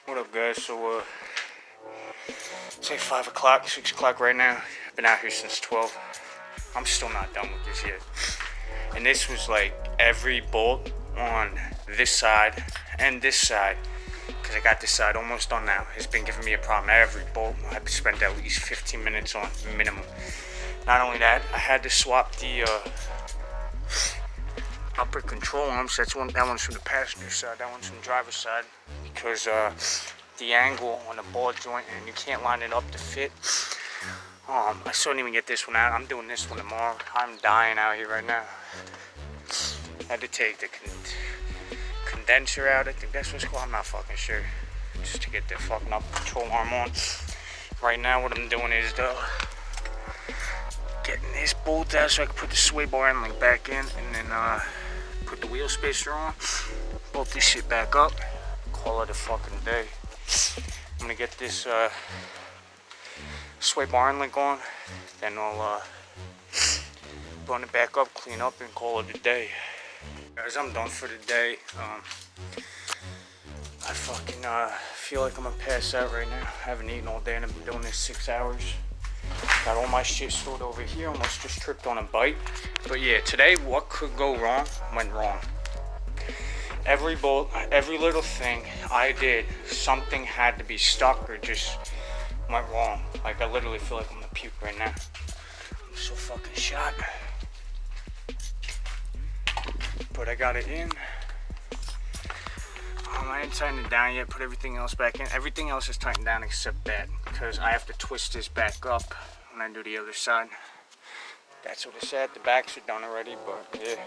What up, guys? So, it's like 5 o'clock, 6 o'clock right now. I've been out here since 12. I'm still not done with this yet. And this was like every bolt on this side and this side, because I got this side almost done now. It's been giving me a problem. Every bolt I've spent at least 15 minutes on minimum. Not only that, I had to swap the upper control arms. That one's from the passenger side, that one's from the driver's side, because the angle on the ball joint, and you can't line it up to fit. I still didn't even get this one out. I'm doing this one tomorrow. I'm dying out here right now. I had to take the condenser out. I think that's what's called. I'm not fucking sure. Just to get the fucking upper control arm on. Right now, what I'm doing is getting this bolt out so I can put the sway bar end link back in, and then put the wheel spacer on, bolt this shit back up, call it a fucking day. I'm gonna get this sway bar end link on, then I'll run it back up, clean up, and call it a day. Guys, I'm done for the day. I fucking feel like I'm gonna pass out right now. I haven't eaten all day and I've been doing this 6 hours. Got all my shit stored over here. Almost just tripped on a bite. But yeah, today what could go wrong went wrong. Every bolt, every little thing I did, something had to be stuck or just went wrong. Like, I literally feel like I'm gonna puke right now. I'm so fucking shot. But I got it in. I didn't tighten it down yet, put everything else back in. Everything else is tightened down except that, because I have to twist this back up when I do the other side. That's what it said. The backs are done already, but yeah.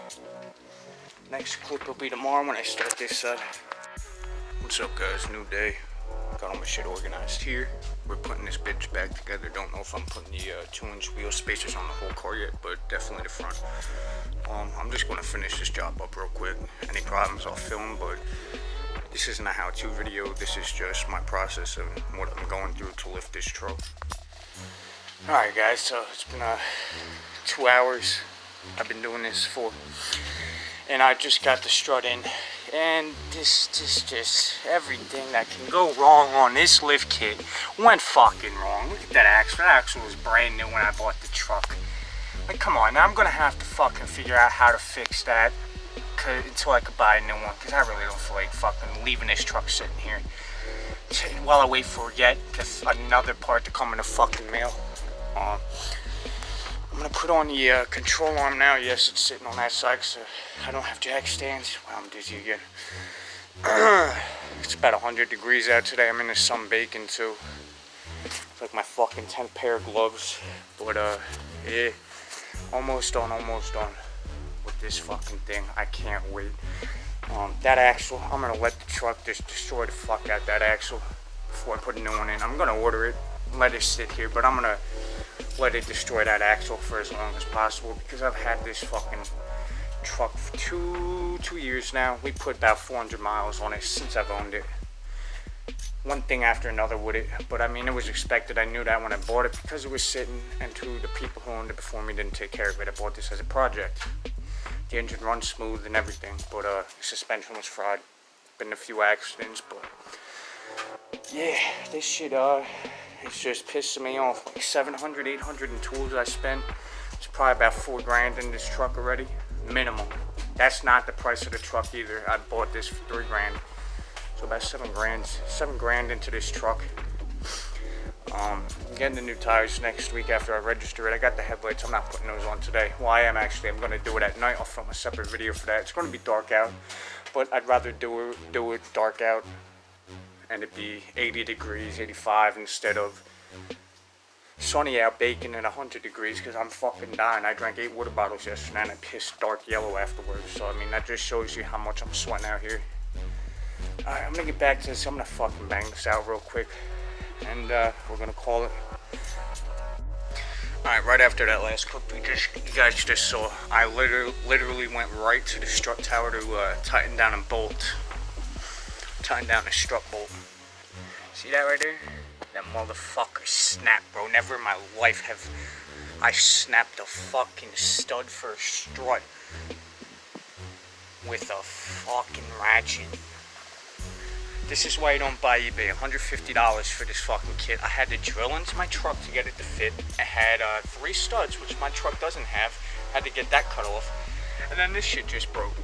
Next clip will be tomorrow when I start this side. What's up, guys? New day. Got all my shit organized here. We're putting this bitch back together. Don't know if I'm putting the 2-inch wheel spacers on the whole car yet, but definitely the front. I'm just going to finish this job up real quick. Any problems I'll film, but this isn't a how-to video. This is just my process of what I'm going through to lift this truck. Alright, guys, so it's been 2 hours I've been doing this for, and I just got the strut in, and just everything that can go wrong on this lift kit went fucking wrong. Look at that axle. That axle was brand new when I bought the truck. Like, come on, now I'm gonna have to fucking figure out how to fix that until I could buy a new one, because I really don't feel like fucking leaving this truck sitting here while I wait for yet another part to come in the fucking mail. I'm gonna put on the control arm now. Yes, it's sitting on that side, so I don't have jack stands. Wow, I'm dizzy again. It's about 100 degrees out today. I'm in the sun baking too. It's like my fucking 10th pair of gloves. But yeah, almost done with this fucking thing. I can't wait. That axle, I'm gonna let the truck just destroy the fuck out that axle before I put a new one in. I'm gonna order it, let it sit here, but I'm gonna let it destroy that axle for as long as possible, because I've had this fucking truck for two years now. We put about 400 miles on it since I've owned it. One thing after another with it, but I mean, it was expected. I knew that when I bought it, because it was sitting, and the people who owned it before me didn't take care of it. I bought this as a project. The engine runs smooth and everything, but the suspension was fried. Been a few accidents, but yeah, this shit it's just pissing me off. Like 700, 800 in tools I spent. It's probably about $4 grand in this truck already, minimum. That's not the price of the truck either. I bought this for $3 grand, so about 7 grand into this truck. I'm getting the new tires next week after I register it. I got the headlights. I'm not putting those on today. Well, I am actually. I'm going to do it at night. I'll film a separate video for that. It's going to be dark out, but I'd rather do it dark out and it be 80 degrees, 85 instead of sunny out baking at 100 degrees, because I'm fucking dying. I drank 8 water bottles yesterday and I pissed dark yellow afterwards. So, I mean, that just shows you how much I'm sweating out here. Alright, I'm going to get back to this. I'm going to fucking bang this out real quick, and we're gonna call it. Alright, right after that last clip you guys just saw, I literally went right to the strut tower to tighten down a bolt. Tighten down the strut bolt. See that right there? That motherfucker snapped, bro. Never in my life have I snapped a fucking stud for a strut with a fucking ratchet. This is why you don't buy eBay. $150 for this fucking kit. I had to drill into my truck to get it to fit. I had 3 studs, which my truck doesn't have. Had to get that cut off. And then this shit just broke.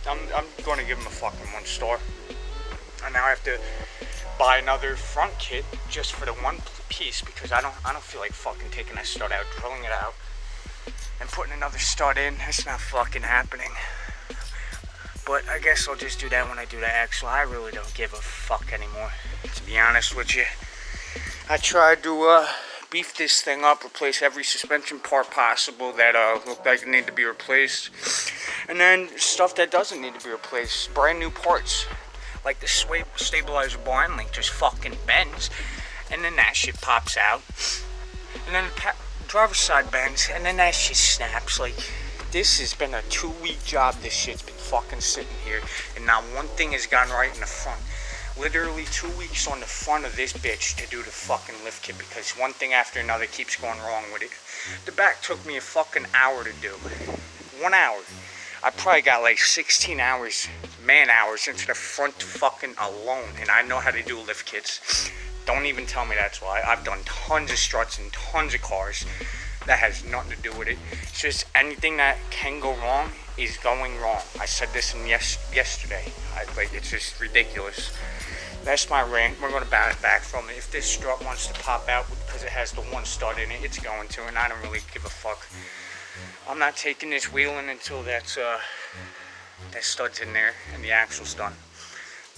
I'm going to give him a fucking 1 star. And now I have to buy another front kit just for the one piece because I don't feel like fucking taking that stud out, drilling it out, and putting another stud in. It's not fucking happening. But I guess I'll just do that when I do the axle. I really don't give a fuck anymore, to be honest with you. I tried to beef this thing up, replace every suspension part possible that looked like it needed to be replaced. And then stuff that doesn't need to be replaced, brand new parts. Like the stabilizer blind link just fucking bends. And then that shit pops out. And then the driver's side bends. And then that shit snaps. Like, this has been a 2-week job. This shit's been fucking sitting here. And not one thing has gone right in the front. Literally 2 weeks on the front of this bitch to do the fucking lift kit. Because one thing after another keeps going wrong with it. The back took me a fucking hour to do. 1 hour. I probably got like 16 hours, man hours, into the front fucking alone. And I know how to do lift kits. Don't even tell me that's why. I've done tons of struts and tons of cars. That has nothing to do with it. It's just anything that can go wrong is going wrong. I said this in yesterday. It's just ridiculous. That's my rant. We're going to bounce back from it. If this strut wants to pop out because it has the 1 stud in it, it's going to. And I don't really give a fuck. I'm not taking this wheel in until that stud's in there and the axle's done.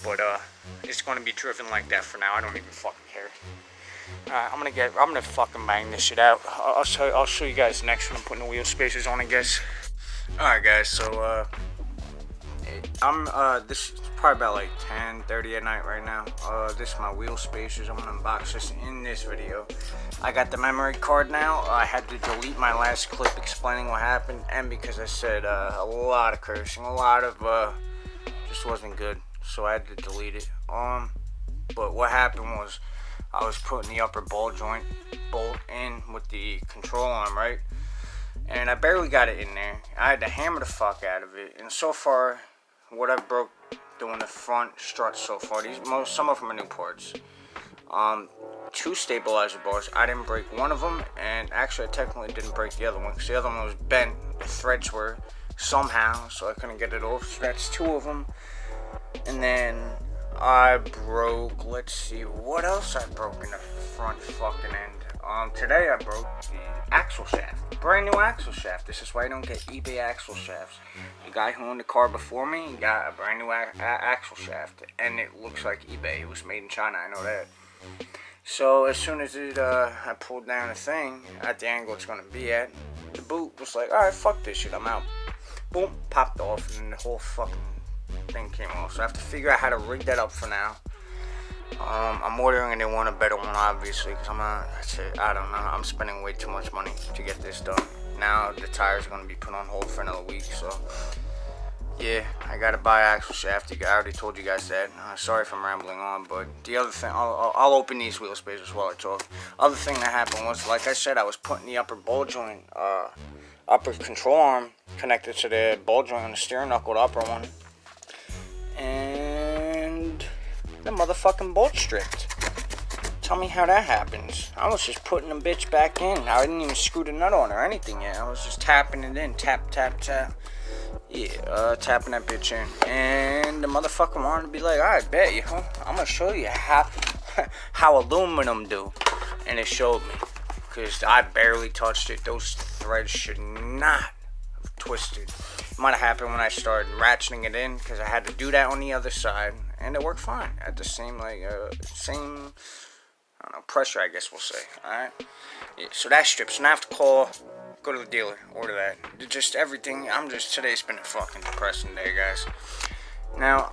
But it's gonna be driven like that for now. I don't even fucking care. Alright, I'm gonna fucking bang this shit out. I'll show you guys next when I'm putting the wheel spacers on, I guess. Alright guys, so this is probably about like 10:30 at night right now. This is my wheel spacers. I'm gonna unbox this in this video. I got the memory card now. I had to delete my last clip explaining what happened, and because I said a lot of cursing, a lot of just wasn't good, so I had to delete it. But what happened was I was putting the upper ball joint bolt in with the control arm, right? And I barely got it in there. I had to hammer the fuck out of it, and so far what I broke doing the front struts so far, some of them are new parts. 2 stabilizer bars, I didn't break one of them, and actually I technically didn't break the other one because the other one was bent. The threads were somehow, so I couldn't get it off. So that's 2 of them. And then I broke, let's see what else I broke in the front fucking end. Today I broke the axle shaft, brand new axle shaft. This is why I don't get eBay axle shafts. The guy who owned the car before me got a brand new axle shaft, and it looks like eBay. It was made in China, I know that. So as soon as I pulled down the thing at the angle it's gonna be at, the boot was like, alright, fuck this shit, I'm out. Boom, popped off, and then the whole fucking thing came off. So I have to figure out how to rig that up for now. I'm ordering a new one, a better one, obviously, because I don't know, I'm spending way too much money to get this done. Now the tires are gonna be put on hold for another week, so yeah, I gotta buy axle shaft. I already told you guys that. Sorry if I'm rambling on, but the other thing, I'll open these wheel spacers while I talk. Other thing that happened was, like I said, I was putting the upper ball joint, upper control arm connected to the ball joint on the steering knuckle, the upper one, and the motherfucking bolt stripped. Tell me how that happens. I was just putting the bitch back in. I didn't even screw the nut on or anything yet. I was just tapping it in, tap, tap, tap. Yeah, tapping that bitch in, and the motherfucker wanted to be like, alright, bet you, I'm gonna show you how aluminum do, and it showed me, because I barely touched it. Those threads should not have twisted. It might have happened when I started ratcheting it in, because I had to do that on the other side, and it worked fine, at the same, I don't know, pressure, I guess we'll say, alright? Yeah, so that strips, and I have to go to the dealer, order that. Just everything. Today's been a fucking depressing day, guys. Now,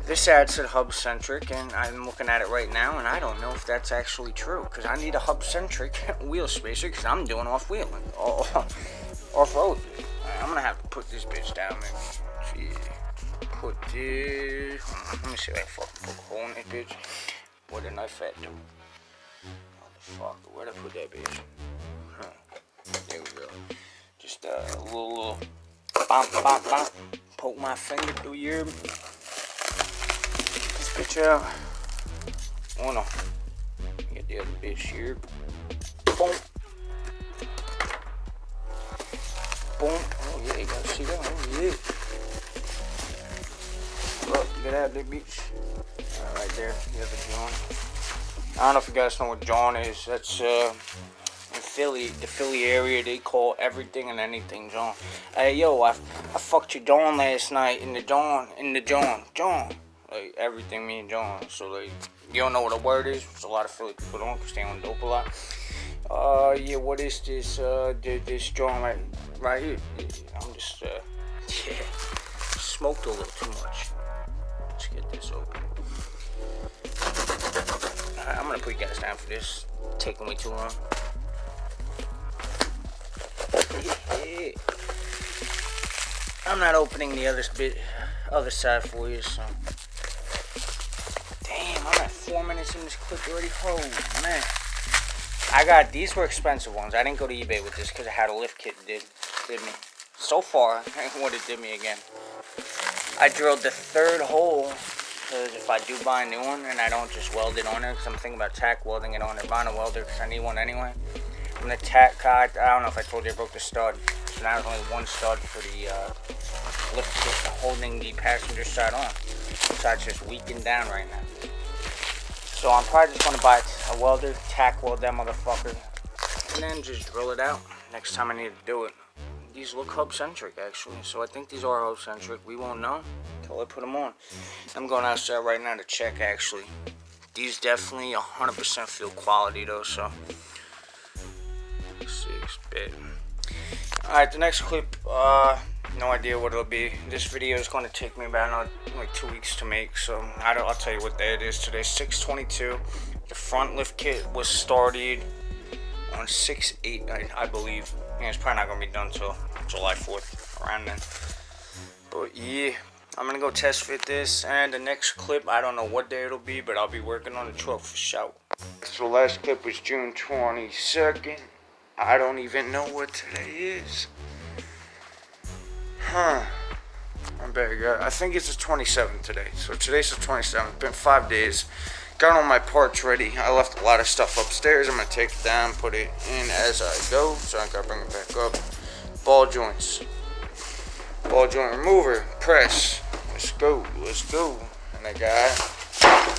this ad said hub-centric, and I'm looking at it right now, and I don't know if that's actually true, because I need a hub-centric wheel spacer, because I'm doing off-wheeling, off-road. I'm gonna have to put this bitch down, maybe. Gee, put this. Let me see if I fucking poke a hole in this bitch. Where the knife at, though? Motherfucker, where'd I put that bitch? There we go. Just a little bump, bump, bump. Poke my finger through your. bitch out. Oh no. Get the other bitch here. Boom. Boom. Oh yeah, you gotta see that. Oh yeah. Look, get out there, bitch. Right there, you have a John. I don't know if you guys know what John is. That's in Philly, the Philly area. They call everything and anything John. Hey yo, I fucked your John last night in the John. Like everything me and John. So like, you don't know what a word is. There's a lot of Philly people don't, because they on dope a lot. Yeah, what is this? This John right here. I'm just yeah, smoked a little too much. Let's get this open. Alright, I'm gonna put you guys down for this. Taking way too long. Yeah. I'm not opening the other side for you, so. Damn, I'm at 4 minutes in this clip already. Oh man. These were expensive ones. I didn't go to eBay with this because I had a lift kit did me. So far, what it did me again. I drilled the third hole, because if I do buy a new one and I don't just weld it on there, because I'm thinking about tack welding it on there, buying a welder because I need one anyway. I'm gonna tack, I don't know if I told you I broke the stud, so now there's only one stud for the lift kit holding the passenger side on. So it's just weakened down right now. So I'm probably just gonna buy a welder, tack weld that motherfucker, and then just drill it out next time I need to do it. These look hub-centric, actually, so I think these are hub-centric. We won't know until I put them on. I'm going outside right now to check, actually. These definitely 100% feel quality, though, so. 6-bit. Alright, the next clip, no idea what it'll be. This video is going to take me about like 2 weeks to make, so I'll tell you what day it is today. 6/22. The front lift kit was started on 6/8, I believe. Yeah, it's probably not going to be done till July 4th, around then. But yeah, I'm going to go test fit this. And the next clip, I don't know what day it'll be, but I'll be working on the truck for shout. So the last clip was June 22nd. I don't even know what today is. I'm back. I think it's the 27th today. So today's the 27th. Been 5 days. Got all my parts ready. I left a lot of stuff upstairs. I'm going to take it down, put it in as I go. So I got to bring it back up. Ball joints. Ball joint remover. Press. Let's go. Let's go. And I got...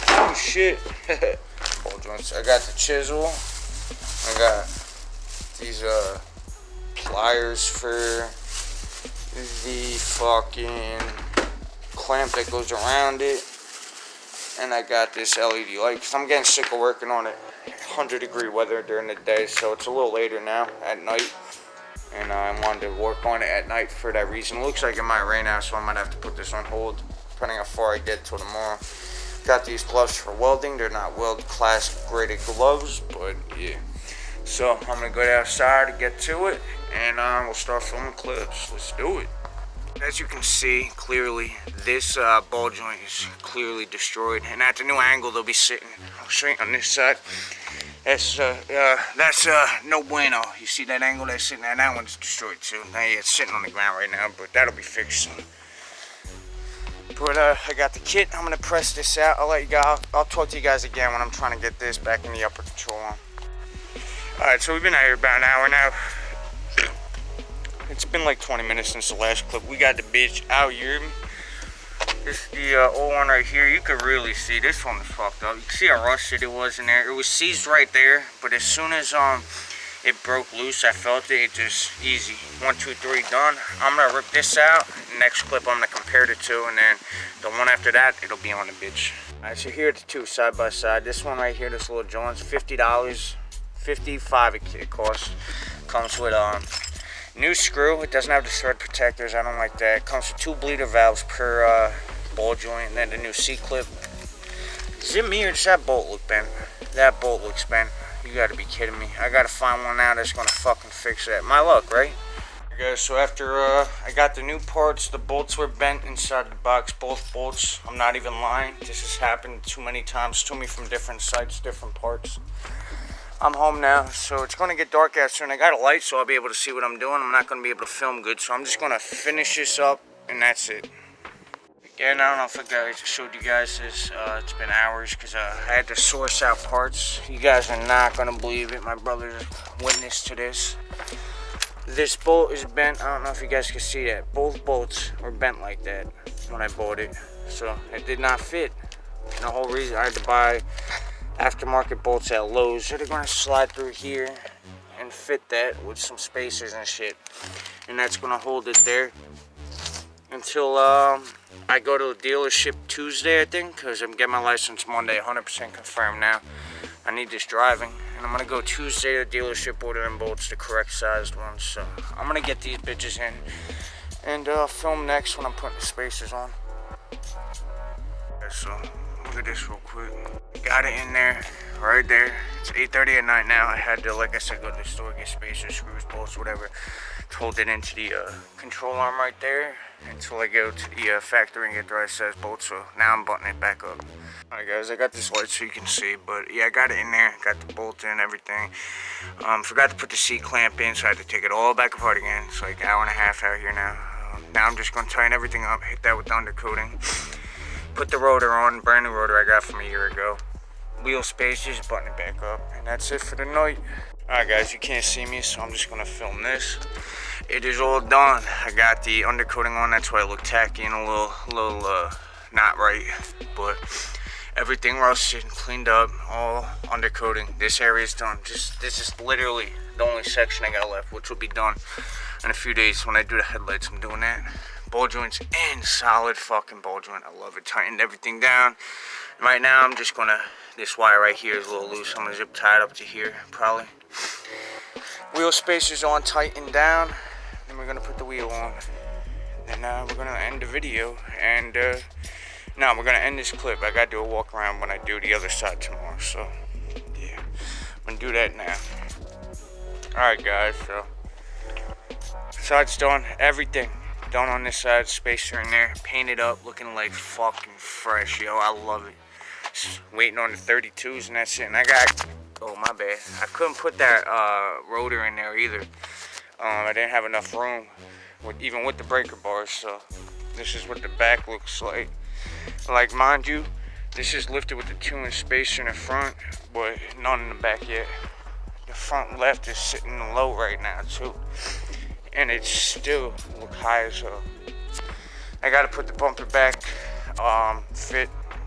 Oh, shit. Ball joints. I got the chisel. I got these pliers for the fucking clamp that goes around it. And I got this LED light because I'm getting sick of working on it 100-degree weather during the day, so it's a little later now at night, and I wanted to work on it at night for that reason. It looks like it might rain out, so I might have to put this on hold depending how far I get till tomorrow. Got these gloves for welding. They're not weld class graded gloves, but yeah. So I'm gonna go outside to get to it, and we'll start filming clips. Let's do it. As you can see clearly, this ball joint is clearly destroyed, and at the new angle they'll be sitting straight on this side. That's no bueno. You see that angle that's sitting there? That one's destroyed too. Now yeah, it's sitting on the ground right now, but that'll be fixed soon. But I got the kit. I'm gonna press this out. I'll talk to you guys again when I'm trying to get this back in the upper control arm. Alright, so we've been out here about an hour now. It's been like 20 minutes since the last clip. We got the bitch out here. This is the old one right here. You can really see this one is fucked up. You can see how rusted it was in there. It was seized right there, but as soon as it broke loose, I felt it. It just easy. 1, 2, 3, done. I'm gonna rip this out. Next clip, I'm gonna compare the two, and then the one after that, it'll be on the bitch. Alright, so here are the two side by side. This one right here, this little joint's $50. $55 it costs. Comes with new screw. It doesn't have the thread protectors. I don't like that. It comes with 2 bleeder valves per ball joint, and then the new C-clip. Is it me or does that bolt look bent? That bolt looks bent. You gotta be kidding me. I gotta find one now that's gonna fucking fix that. My luck, right? Okay, so after I got the new parts, the bolts were bent inside the box. Both bolts. I'm not even lying. This has happened too many times to me from different sites, different parts. I'm home now, so it's going to get dark out soon. I got a light, so I'll be able to see what I'm doing. I'm not going to be able to film good, so I'm just going to finish this up, and that's it. Yeah, and I don't know if I showed you guys this. It's been hours because I had to source out parts. You guys are not going to believe it. My brother's witness to this. This bolt is bent. I don't know if you guys can see that. Both bolts were bent like that when I bought it. So it did not fit. And the whole reason I had to buy aftermarket bolts at Lowe's. So they're going to slide through here and fit that with some spacers and shit. And that's going to hold it there until I go to the dealership Tuesday, I think, because I'm getting my license Monday, 100% confirmed now. I need this driving, and I'm gonna go Tuesday to the dealership, order them bolts, the correct sized ones. So I'm gonna get these bitches in and film next when I'm putting the spacers on. So look at this real quick. Got it in there, right there. It's 8:30 at night now. I had to, like I said, go to the store, get spacers, screws, bolts, whatever. Hold it into the control arm right there until I go to the factory and get the right size bolt. So now I'm buttoning it back up. Alright guys, I got this light so you can see, but yeah, I got it in there, got the bolt in, everything. Forgot to put the C clamp in, so I had to take it all back apart again. It's like an hour and a half out here now. Now I'm just gonna tighten everything up, hit that with the undercoating, put the rotor on, brand new rotor I got from a year ago. Wheel spacers, button it back up, and that's it for the night. Alright guys, you can't see me, so I'm just gonna film this. It is all done. I got the undercoating on, that's why I look tacky and a little not right, but everything rusted, cleaned up, all undercoating. This area is done. This is literally the only section I got left, which will be done in a few days when I do the headlights. I'm doing that. Ball joints in, solid fucking ball joint. I love it. Tightened everything down. Right now I'm just gonna, this wire right here is a little loose. I'm gonna zip tie it up to here, probably. Wheel spacers on, tightened down. Then we're gonna put the wheel on. And we're gonna end the video. And no, we're gonna end this clip. I gotta do a walk around when I do the other side tomorrow. So yeah, I'm gonna do that now. Alright guys, so side's done, everything done on this side, spacer in there, painted up, looking like fucking fresh, yo. I love it. Just waiting on the 32s and that's it. And I got, oh my bad, I couldn't put that rotor in there either. I didn't have enough room, even with the breaker bars. So this is what the back looks like. Like, mind you, this is lifted with the 2-inch spacer in the front, but none in the back yet. The front left is sitting low right now too, and it still look high as hell. I gotta put the bumper back,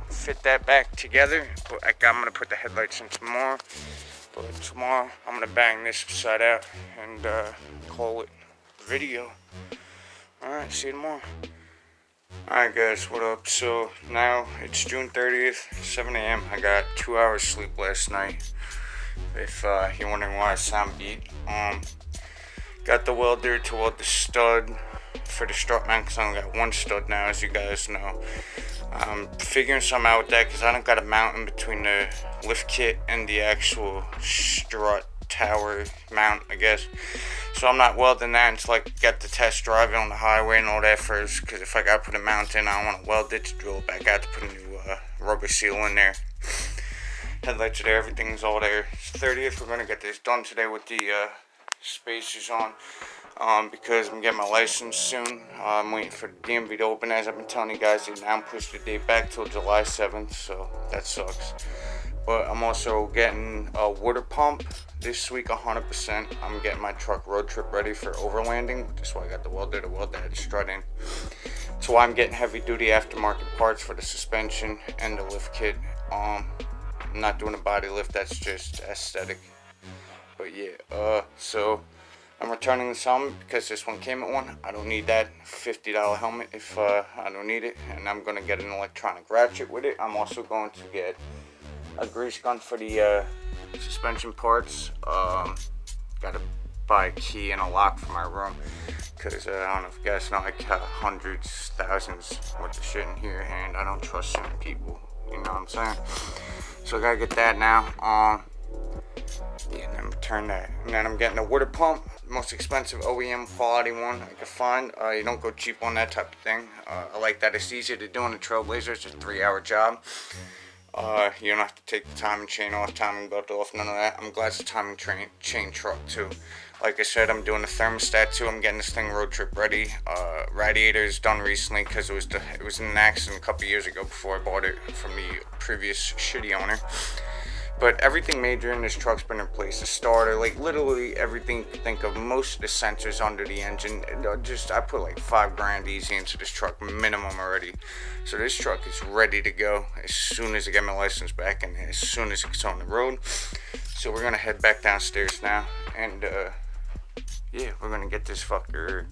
fit that back together, but I'm gonna put the headlights in tomorrow. But tomorrow I'm gonna bang this side out and call it video. Alright, see you tomorrow. Alright guys, what up? So now it's June 30th, 7 a.m. I got 2 hours sleep last night. If you're wondering why I sound beat. Got the welder to weld the stud for the strut mount because I only got one stud now, as you guys know. I'm figuring something out with that because I don't got a mount in between the lift kit and the actual strut tower mount, I guess. So I'm not welding that until I get the test drive on the highway and all that first, because if I got to put a mount in, I don't want to weld it to drill it back out to put a new rubber seal in there. Headlights are there, everything's all there. It's 30th, we're going to get this done today with the spacers on, because I'm getting my license soon. I'm waiting for the DMV to open, as I've been telling you guys. They now pushed the date back till July 7th, so that sucks. But I'm also getting a water pump this week, 100%. I'm getting my truck road trip ready for overlanding. That's why I got the welder to weld that strut in. That's why I'm getting heavy duty aftermarket parts for the suspension and the lift kit. I'm not doing a body lift, that's just aesthetic. But yeah, so I'm returning this helmet because this one came at one. I don't need that $50 helmet if I don't need it. And I'm going to get an electronic ratchet with it. I'm also going to get a grease gun for the suspension parts. Gotta buy a key and a lock for my room because I don't know if you guys know, I got hundreds, thousands worth of shit in here and I don't trust certain people, you know what I'm saying? So I gotta get that now. Yeah, and then return that. And then I'm getting a water pump, most expensive OEM quality one I could find. You don't go cheap on that type of thing. I like that it's easier to do on the Trailblazer. It's a 3-hour job. You don't have to take the timing chain off, timing belt off, none of that. I'm glad it's a timing chain truck too. Like I said, I'm doing the thermostat too. I'm getting this thing road trip ready. Radiator is done recently because it was in an accident a couple years ago before I bought it from the previous shitty owner. But everything major in this truck's been replaced. The starter, like literally everything you can think of. Most of the sensors under the engine. I put like $5,000 easy into this truck minimum already. So this truck is ready to go as soon as I get my license back and as soon as it's on the road. So we're gonna head back downstairs now, and yeah, we're gonna get this fucker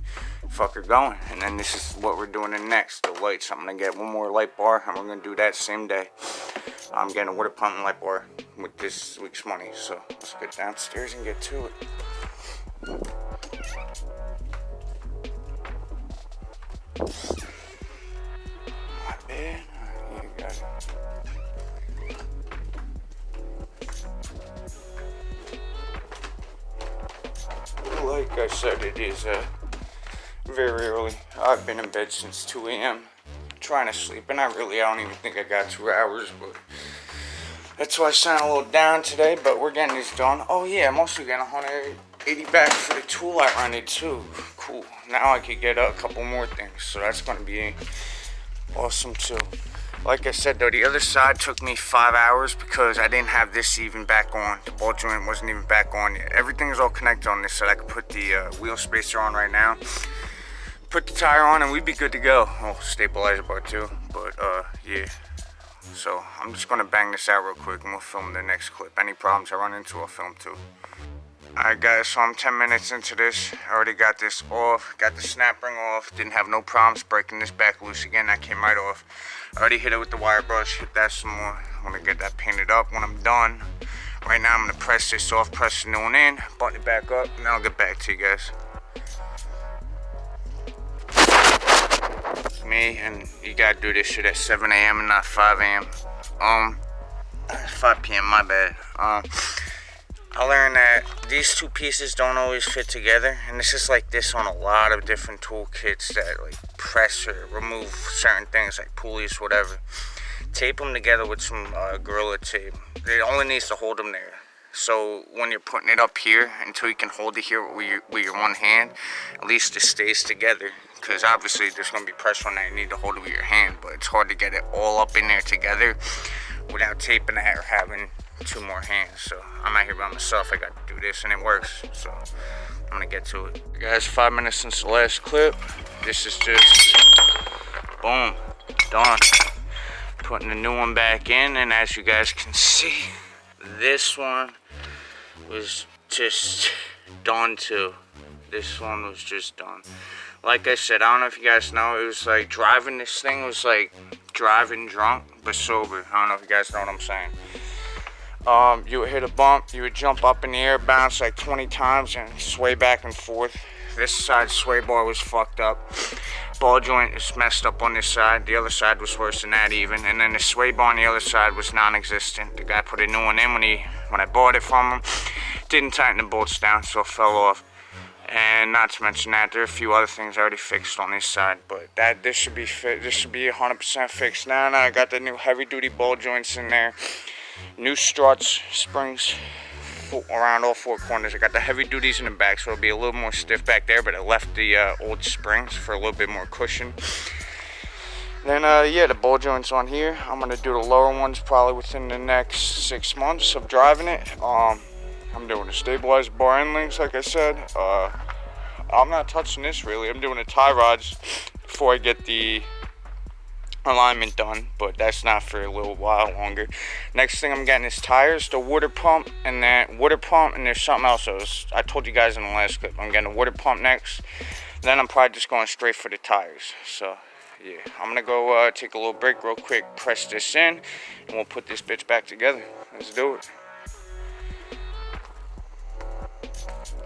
going. And then this is what we're doing in next, the lights. I'm gonna get one more light bar, and we're gonna do that same day. I'm getting a water pump and light bar with this week's money. So let's get downstairs and get to it. My bad. Yeah, got it. Like I said, it is very early. I've been in bed since 2 a.m. trying to sleep, and I don't even think I got 2 hours, but that's why I sound a little down today. But we're getting this done. Oh yeah, I'm also getting 180 back for the tool I rented too. Cool. Now I could get a couple more things, so that's gonna be awesome too. Like I said though, the other side took me 5 hours because I didn't have this even back on. The ball joint wasn't even back on yet. Everything is all connected on this side. I could put the wheel spacer on right now, put the tire on, and we'd be good to go. Oh, stabilizer bar too, but yeah. So I'm just gonna bang this out real quick and we'll film the next clip. Any problems I run into, I'll film too. Alright guys, so I'm 10 minutes into this. I already got this off, got the snap ring off, didn't have no problems breaking this back loose again. That came right off. I already hit it with the wire brush, hit that some more. I'm gonna get that painted up when I'm done. Right now I'm gonna press this off, press the new one in, button it back up, and then I'll get back to you guys. Me, and you gotta do this shit at 7 a.m. and not 5 a.m. 5 p.m. my bad. I learned that these two pieces don't always fit together, and this is like this on a lot of different tool kits that like press or remove certain things like pulleys, whatever. Tape them together with some Gorilla tape. It only needs to hold them there. So when you're putting it up here, until you can hold it here with your one hand, at least it stays together. Because obviously there's going to be pressure on that, you need to hold it with your hand, but it's hard to get it all up in there together without taping that or having two more hands. So I'm out here by myself, I got to do this, and it works. So I'm going to get to it. Guys, 5 minutes since the last clip. This is just, boom, done. Putting the new one back in, and as you guys can see, this one was just done too. This one was just done. Like I said, I don't know if you guys know, it was like driving this thing was like driving drunk but sober. I don't know if you guys know what I'm saying. You would hit a bump, you would jump up in the air, bounce like 20 times and sway back and forth. This side sway bar was fucked up. Ball joint is messed up on this side. The other side was worse than that even. And then the sway bar on the other side was non-existent. The guy put a new one in when I bought it from him. Didn't tighten the bolts down, so it fell off. And not to mention that, there are a few other things already fixed on this side, but this should be 100% fixed now. I got the new heavy-duty ball joints in there, new struts, springs around all four corners. I got the heavy duties in the back, so it'll be a little more stiff back there, but I left the old springs for a little bit more cushion. Then yeah, the ball joints on here. I'm gonna do the lower ones probably within the next 6 months of driving it. I'm doing the stabilizer bar end links, like I said. I'm not touching this really. I'm doing the tie rods before I get the alignment done, but that's not for a little while longer. Next thing I'm getting is tires, the water pump, and there's something else. I told you guys in the last clip. I'm getting a water pump next. Then I'm probably just going straight for the tires. So yeah, I'm gonna go take a little break real quick, press this in, and we'll put this bitch back together. Let's do it.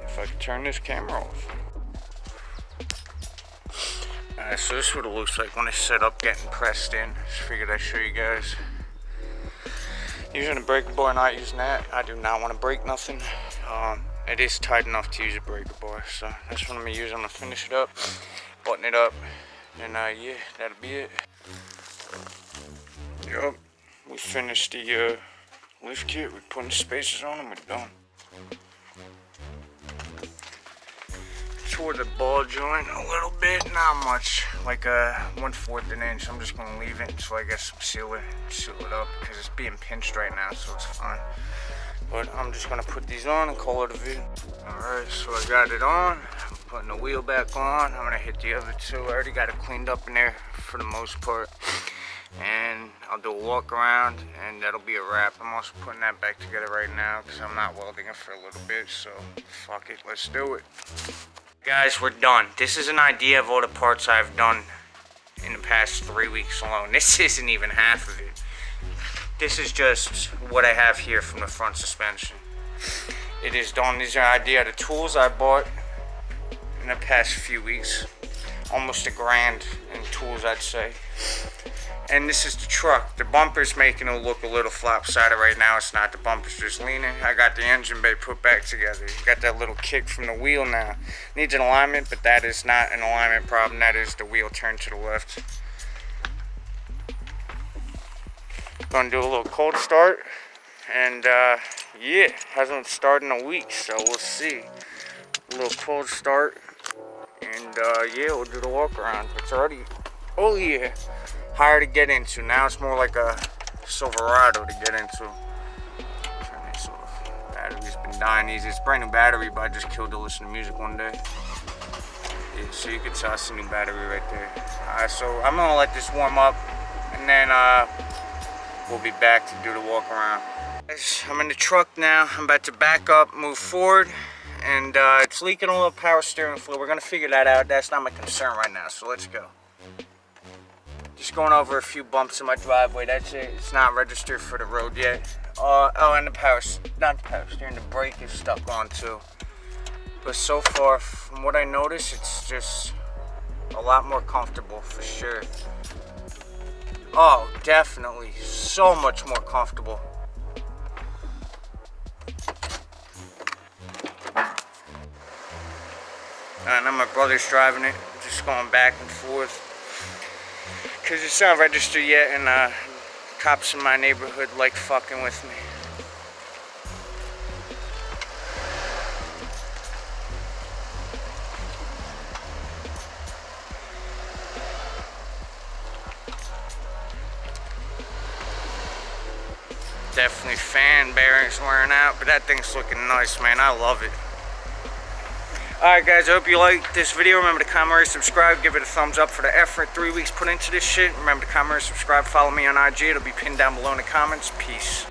If I could turn this camera off. Alright, so this is what it looks like when it's set up, getting pressed in. Just figured I'd show you guys. Using a breaker bar, not using that. I do not want to break nothing. It is tight enough to use a breaker bar, so that's what I'm going to use. I'm going to finish it up, button it up, and yeah, that'll be it. Yup, we finished the lift kit. We're putting spacers on and we're done. Toward the ball joint a little bit, not much, like a 1/4 an inch. I'm just gonna leave it until I get some seal it up because it's being pinched right now, so it's fine. But I'm just gonna put these on and call it a vid. Alright, so I got it on. I'm putting the wheel back on. I'm gonna hit the other two. I already got it cleaned up in there for the most part. And I'll do a walk around and that'll be a wrap. I'm also putting that back together right now because I'm not welding it for a little bit, so fuck it, let's do it. Guys, we're done. This is an idea of all the parts I've done in the past 3 weeks alone. This isn't even half of it. This is just what I have here from the front suspension. It is done. These are an idea of the tools I bought in the past few weeks. Almost $1,000 in tools, I'd say. And this is the truck. The bumper's making it look a little flop-sided right now. It's not. The bumper's just leaning. I got the engine bay put back together. You got that little kick from the wheel now. Needs an alignment, but that is not an alignment problem. That is the wheel turned to the left. Gonna do a little cold start. And yeah, hasn't started in a week, so we'll see. A little cold start. And yeah, we'll do the walk around. It's already, oh yeah, higher to get into. Now it's more like a Silverado to get into. Turn this off. Battery's been dying easy. It's a brand new battery, but I just killed to listen to music one day. Yeah, so you can tell it's a new battery right there. Alright, so I'm gonna let this warm up, and then we'll be back to do the walk around. I'm in the truck now. I'm about to back up, move forward. And it's leaking a little power steering fluid. We're gonna figure that out. That's not my concern right now, so let's go. Just going over a few bumps in my driveway, that's it. It's not registered for the road yet. Oh, and not the power steering, the brake is stuck on too. But so far, from what I noticed, it's just a lot more comfortable for sure. Oh, definitely, so much more comfortable. And now my brother's driving it, just going back and forth. Cause it's not registered yet, and cops in my neighborhood like fucking with me. Definitely fan bearings wearing out, but that thing's looking nice, man. I love it. Alright guys, I hope you liked this video. Remember to comment, subscribe, give it a thumbs up for the effort 3 weeks put into this shit. Remember to comment, subscribe, follow me on IG. It'll be pinned down below in the comments. Peace.